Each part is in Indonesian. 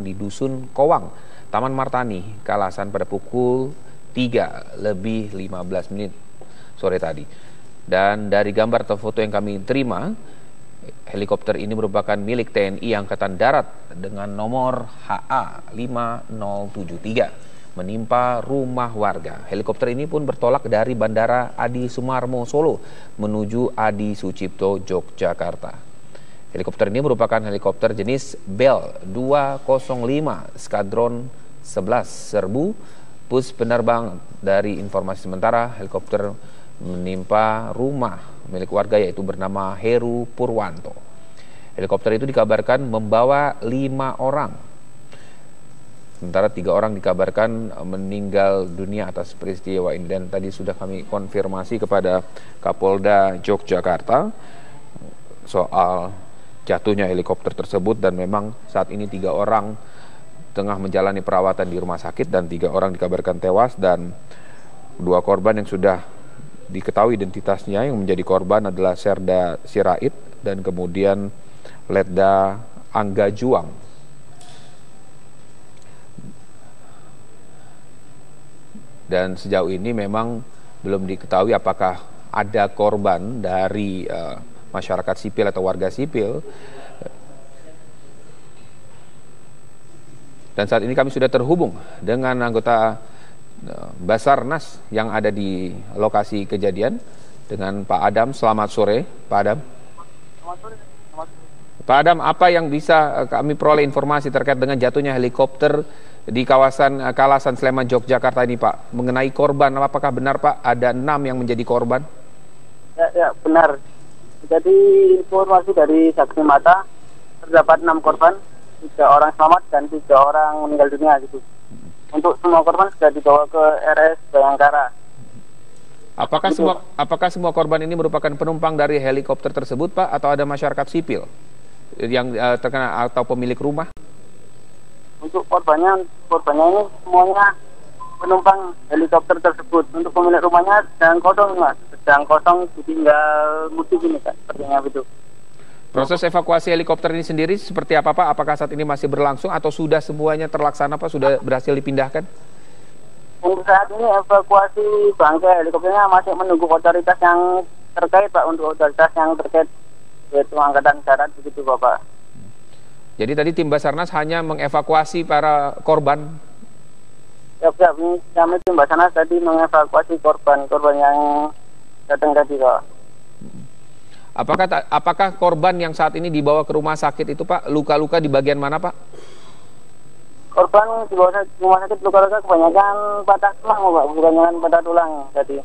di Dusun Kowang, Taman Martani, Kalasan pada pukul 3:15 sore tadi. Dan dari gambar atau foto yang kami terima, helikopter ini merupakan milik TNI Angkatan Darat dengan nomor HA 5073 menimpa rumah warga. Helikopter ini pun bertolak dari Bandara Adi Sumarmo Solo menuju Adi Sucipto Yogyakarta. Helikopter ini merupakan helikopter jenis Bell 205 Skadron 11 Serbu. Pus penerbang dari informasi sementara, helikopter menimpa rumah milik warga yaitu bernama Heru Purwanto. Helikopter itu dikabarkan membawa 5 orang. Sementara 3 orang dikabarkan meninggal dunia atas peristiwa ini. Dan tadi sudah kami konfirmasi kepada Kapolda Yogyakarta soal jatuhnya helikopter tersebut, dan memang saat ini 3 orang tengah menjalani perawatan di rumah sakit dan 3 orang dikabarkan tewas, dan 2 korban yang sudah diketahui identitasnya yang menjadi korban adalah Serda Sirait dan kemudian Letda Angga Juang. Dan sejauh ini memang belum diketahui apakah ada korban dari masyarakat sipil atau warga sipil. Dan saat ini kami sudah terhubung dengan anggota Basarnas yang ada di lokasi kejadian dengan Pak Adam. Selamat sore, Pak Adam. Pak Adam, apa yang bisa kami peroleh informasi terkait dengan jatuhnya helikopter di kawasan Kalasan Sleman Yogyakarta ini, Pak? Mengenai korban, apakah benar Pak ada 6 yang menjadi korban? Ya, benar. Jadi informasi dari saksi mata terdapat 6 korban, 3 orang selamat dan 3 orang meninggal dunia gitu. Untuk semua korban sudah dibawa ke RS Bayangkara. Apakah semua korban ini merupakan penumpang dari helikopter tersebut, Pak, atau ada masyarakat sipil yang terkena atau pemilik rumah? Untuk korbannya ini semuanya penumpang helikopter tersebut. Untuk pemilik rumahnya sedang kosong, Mas. Sedang kosong, tinggal mudik ini, Kak. Sepertinya begitu. Proses evakuasi helikopter ini sendiri seperti apa, Pak? Apakah saat ini masih berlangsung atau sudah semuanya terlaksana, Pak? Sudah berhasil dipindahkan? Untuk saat ini evakuasi bangkai helikopternya masih menunggu otoritas yang terkait, Pak. Untuk otoritas yang terkait yaitu Angkatan Darat begitu, Bapak. Jadi tadi tim Basarnas hanya mengevakuasi para korban? Ya, kami tim Basarnas tadi mengevakuasi korban yang datang tadi, Pak. Apakah korban yang saat ini dibawa ke rumah sakit itu, Pak, luka-luka di bagian mana, Pak? Korban dibawa ke rumah sakit luka-luka kebanyakan patah tulang, Pak, kebanyakan patah tulang tadi.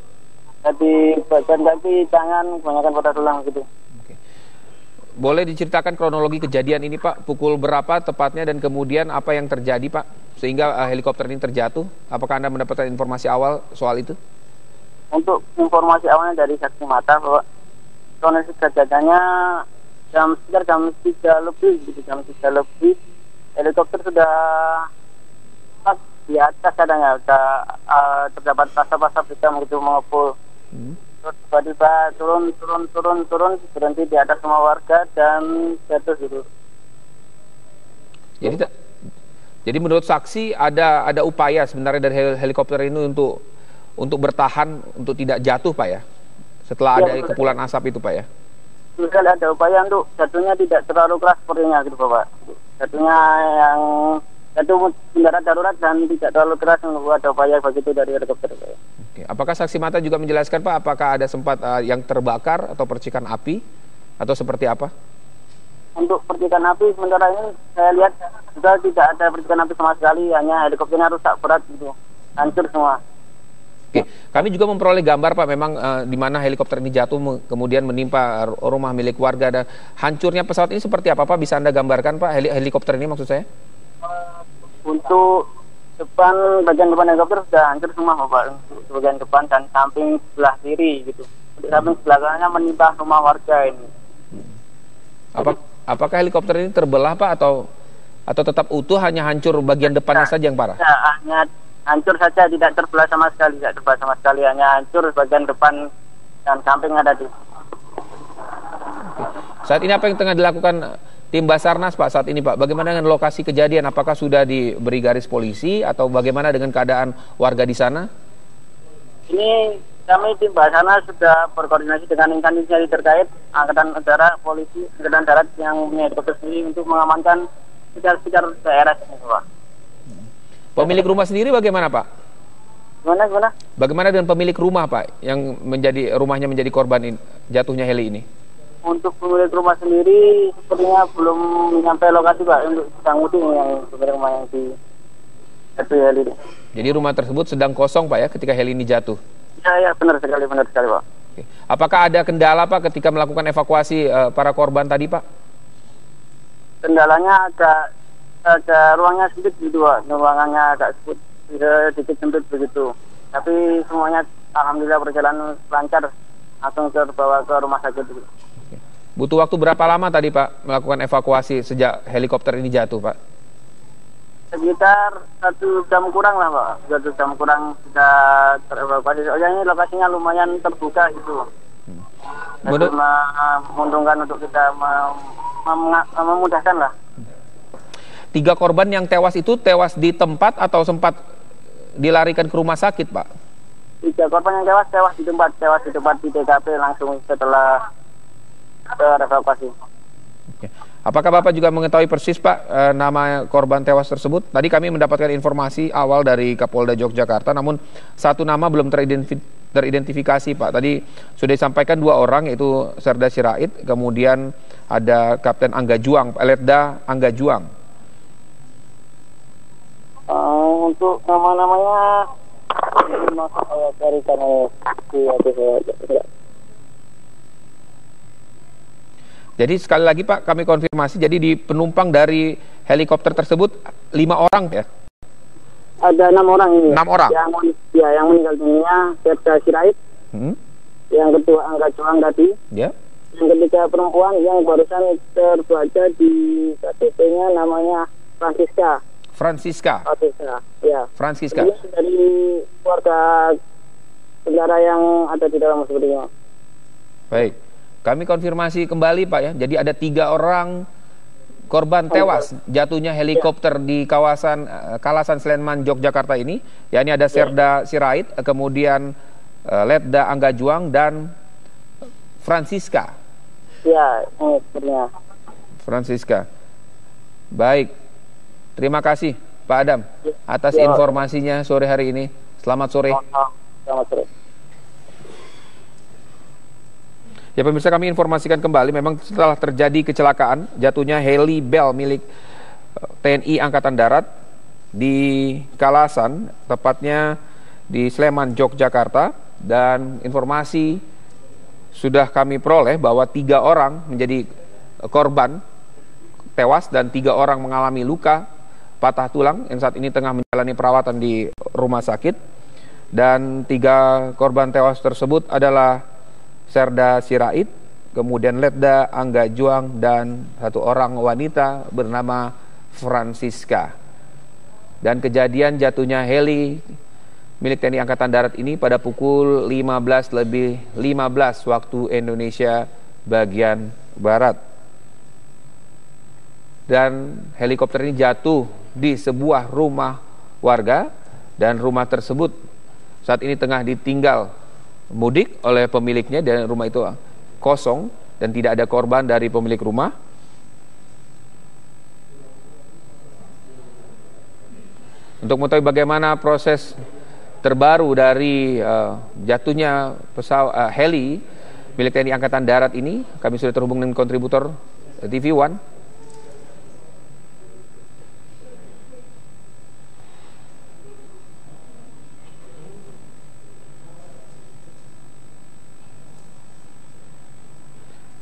Tadi bagian kaki, tangan kebanyakan patah tulang gitu. Oke. Boleh diceritakan kronologi kejadian ini, Pak? Pukul berapa tepatnya dan kemudian apa yang terjadi, Pak? Sehingga helikopter ini terjatuh. Apakah Anda mendapatkan informasi awal soal itu? Untuk informasi awalnya dari saksi mata, bahwa kronologi kejadiannya sekitar jam 3 lebih gitu, jam 3 lebih helikopter sudah di atas adanya, sudah terdapat asap-asap hitam gitu mengepul. Terus tiba-tiba turun berhenti di atas semua warga dan jatuh gitu. Jadi menurut saksi ada upaya sebenarnya dari helikopter ini untuk bertahan, untuk tidak jatuh, Pak, ya? Setelah ada kepulan asap itu, Pak, ya? Misal ada upaya untuk jatuhnya tidak terlalu keras sepertinya gitu, Bapak. Jatuhnya yang jatuh mendarat darurat dan tidak terlalu keras, ada upaya begitu dari helikopter, Pak. Oke. Apakah saksi mata juga menjelaskan, Pak, apakah ada sempat yang terbakar atau percikan api atau seperti apa? Untuk percikan api sementara ini saya lihat sudah tidak ada percikan api sama sekali, hanya helikopternya rusak berat gitu, hancur semua. Oke, kami juga memperoleh gambar, Pak, memang di mana helikopter ini jatuh kemudian menimpa rumah milik warga, dan hancurnya pesawat ini seperti apa, Pak? Bisa Anda gambarkan, Pak, helikopter ini maksud saya? Untuk bagian depan helikopter sudah hancur semua, Bapak. Untuk bagian depan dan samping sebelah kiri gitu. Untuk samping sebelah kanannya menimpa rumah warga ini. Apakah helikopter ini terbelah, Pak, atau tetap utuh, hanya hancur bagian depannya saja yang parah? Ya, hanya hancur saja, tidak terbelah sama sekali, hanya hancur bagian depan dan samping ada di. Saat ini apa yang tengah dilakukan tim Basarnas Pak saat ini Pak, bagaimana dengan lokasi kejadian? Apakah sudah diberi garis polisi atau bagaimana dengan keadaan warga di sana? Ini kami tim Basarnas sudah berkoordinasi dengan instansi terkait, Angkatan Udara, Polisi, Angkatan Darat yang punya helikopter sendiri untuk mengamankan sekitar daerah ini, Pak. Pemilik rumah sendiri bagaimana Pak? Gimana? Bagaimana dengan pemilik rumah Pak yang rumahnya menjadi korban jatuhnya heli ini? Untuk pemilik rumah sendiri sepertinya belum sampai lokasi Pak, untuk sedang mudik yang pemilik rumah yang di heli ini. Jadi rumah tersebut sedang kosong Pak ya ketika heli ini jatuh? Ya, benar sekali Pak. Oke. Apakah ada kendala Pak ketika melakukan evakuasi para korban tadi Pak? Kendalanya ada ruangnya sedikit gitu Pak, ruangannya agak sedikit sempit begitu. Tapi semuanya alhamdulillah berjalan lancar, langsung terbawa ke rumah sakit. Butuh waktu berapa lama tadi Pak melakukan evakuasi sejak helikopter ini jatuh Pak? Sekitar 1 jam kurang lah Pak, 1 jam kurang sudah terevakuasi. Soalnya ini lokasinya lumayan terbuka gitu. Jadi menguntungkan untuk kita memudahkan lah. 3 korban yang tewas itu tewas di tempat atau sempat dilarikan ke rumah sakit Pak? 3 korban yang tewas di tempat di TKP langsung setelah terevakuasi. Oke. Apakah Bapak juga mengetahui persis Pak nama korban tewas tersebut? Tadi kami mendapatkan informasi awal dari Kapolda Yogyakarta, namun satu nama belum teridentifikasi Pak. Tadi sudah disampaikan 2 orang, yaitu Serda Sirait, kemudian ada Kapten Angga Juang, Letda Angga Juang. Untuk nama-namanya saya carikan Jadi sekali lagi Pak, kami konfirmasi, jadi di penumpang dari helikopter tersebut 5 orang ya? Ada 6 orang ini. 6 orang? Yang meninggal dunia Serda Sirait, yang kedua Angga Juang tadi, yang ketiga perempuan yang barusan terbaca di KTP-nya namanya Francisca. Francisca. Dari keluarga negara yang ada di dalam sepertinya. Baik. Kami konfirmasi kembali Pak ya. Jadi ada 3 orang korban tewas jatuhnya helikopter di kawasan Kalasan Sleman Yogyakarta ini. Yakni ada Serda Sirait, kemudian Letda Angga Juang dan Francisca. Ya, ini sebenarnya. Francisca. Baik. Terima kasih Pak Adam atas informasinya sore hari ini. Selamat sore. Selamat sore. Ya pemirsa, kami informasikan kembali, memang setelah terjadi kecelakaan jatuhnya heli Bell milik TNI Angkatan Darat di Kalasan, tepatnya di Sleman, Yogyakarta, dan informasi sudah kami peroleh bahwa 3 orang menjadi korban tewas dan 3 orang mengalami luka patah tulang yang saat ini tengah menjalani perawatan di rumah sakit. Dan 3 korban tewas tersebut adalah Serda Sirait, kemudian Letda Angga Juang, dan 1 orang wanita bernama Francisca. Dan kejadian jatuhnya heli milik TNI Angkatan Darat ini pada pukul 15:15 waktu Indonesia bagian Barat. Dan helikopter ini jatuh di sebuah rumah warga, dan rumah tersebut saat ini tengah ditinggal mudik oleh pemiliknya, dan rumah itu kosong dan tidak ada korban dari pemilik rumah. Untuk mengetahui bagaimana proses terbaru dari jatuhnya heli milik TNI Angkatan Darat ini, kami sudah terhubung dengan kontributor TV One.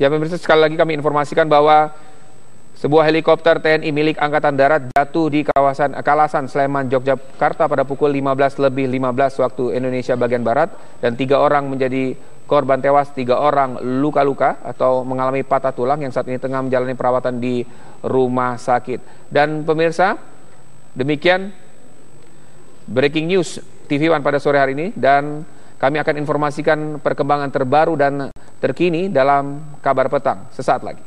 Ya pemirsa, sekali lagi kami informasikan bahwa sebuah helikopter TNI milik Angkatan Darat jatuh di kawasan Kalasan Sleman, Yogyakarta pada pukul 15:15 waktu Indonesia bagian Barat, dan 3 orang menjadi korban tewas, 3 orang luka-luka atau mengalami patah tulang yang saat ini tengah menjalani perawatan di rumah sakit. Dan pemirsa, demikian breaking news TV One pada sore hari ini, dan kami akan informasikan perkembangan terbaru dan terkini dalam Kabar Petang sesaat lagi.